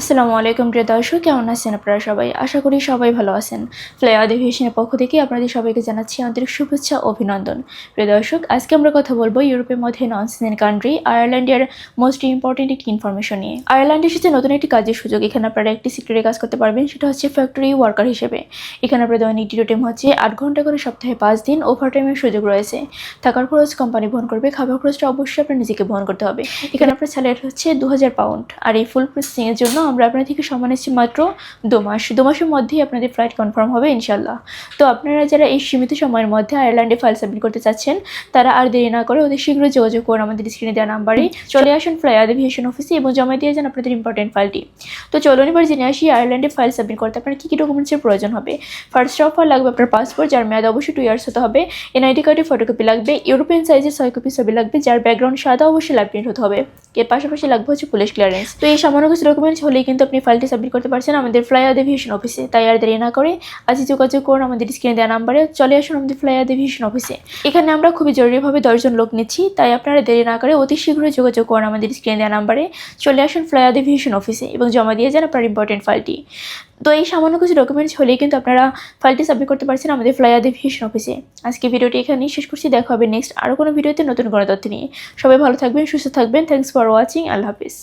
আসসালামু আলাইকুম প্রিয় দর্শক, কেমন আছেন আপনারা সবাই? আশা করি সবাই ভালো আছেন। ফ্লাই এভিয়েশনের পক্ষ থেকে আপনাদের সবাইকে জানাচ্ছি আন্তরিক শুভেচ্ছা ও অভিনন্দন। প্রিয় দর্শক, আজকে আমরা কথা বলবো ইউরোপের মধ্যে নন সেনজেন কান্ট্রি আয়ারল্যান্ডের মোস্ট ইম্পর্টেন্ট একটি ইনফরমেশন নিয়ে। আয়ারল্যান্ডে এসেছে নতুন একটি কাজের সুযোগ। এখানে আপনারা একটি সেক্টরে কাজ করতে পারবেন, সেটা হচ্ছে ফ্যাক্টরি ওয়ার্কার হিসেবে। এখানে আপনার দৈনিক ডিউটি টাইম হচ্ছে 8 ঘন্টা করে, সপ্তাহে 5 দিন ওভারটাইমের সুযোগ রয়েছে। থাকার খরচ কোম্পানি বহন করবে, খাবার খরচটা অবশ্যই আপনার নিজেকে বহন করতে হবে। এখানে আপনার স্যালারি হচ্ছে 2000 পাউন্ড। আর এই ফুল প্রসেসিং এর জন্য আমরা আপনার থেকে সম্মান নিচ্ছি মাত্র 2 মাস। 2 মাসের মধ্যেই আপনাদের ফ্লাইট কনফার্ম হবে ইনশাল্লাহ। তো আপনারা যারা এই সীমিত সময়ের মধ্যে আয়ারল্যান্ডে ফাইল সাবমিট করতে চাচ্ছেন, তারা আর দেরি না করে অতি শীঘ্র যোগাযোগ করুন আমাদের স্ক্রিনে দেওয়া নাম্বারে। চলে আসুন ফ্লাই এভিয়েশন অফিসে এবং জমা দিয়ে যান আপনাদের ইম্পর্টেন্ট ফাইলটি। তো চলুন এবার জেনে আসি আয়ারল্যান্ডে ফাইল সাবমিট করতে আপনার কী কী ডকুমেন্টসের প্রয়োজন হবে। ফার্স্ট অফ অল লাগবে আপনার পাসপোর্ট, যার মেয়াদ অবশ্যই 2 ইয়ার্স হতে হবে। এনআইডি কার্ডের ফটোকপি লাগবে। ইউরোপিয়ান সাইজের 6 কপি ছবি লাগবে, যার ব্যাকগ্রাউন্ড সাদা অবশ্যই লাইভ প্রিন্ট হতে হবে। এর পাশাপাশি লাগবে হচ্ছে পুলিশ ক্লিয়ারেন্স। তো এই সামান্য কিছু ডকুমেন্টস হলেই কিন্তু আপনি ফাইলটি সাবমিট করতে পারছেন আমাদের ফ্লাই এভিয়েশন অফিসে। তাই আর দেরি না করে আজই যোগাযোগ করুন আমাদের স্ক্রিনে দেওয়া নাম্বারে। চলে আসুন আমাদের ফ্লাই এভিয়েশন অফিসে। এখানে আমরা খুবই জরুরিভাবে 10 জন লোক নিচ্ছি, তাই আপনারা দেরি না করে অতি শীঘ্রই যোগাযোগ করুন আমাদের স্ক্রিনে দেওয়া নাম্বারে। চলে আসুন ফ্লাই এভিয়েশন অফিসে এবং জমা দিয়ে যান আপনার ইম্পর্টেন্ট ফাইলটি। তো এই সামান্য কিছু ডকুমেন্টস হলেই কিন্তু আপনারা ফাইলটি সাবমিট করতে পারছেন আমাদের ফ্লাই এভিয়েশন অফিসে। আজকে ভিডিওটি এখানেই শেষ করছি। দেখা হবে নেক্সট আরও কোনো ভিডিওতে নতুন কোনো তথ্য নিয়ে। সবাই ভালো থাকবেন, সুস্থ থাকবেন। Thanks for watching. Allah Hafiz.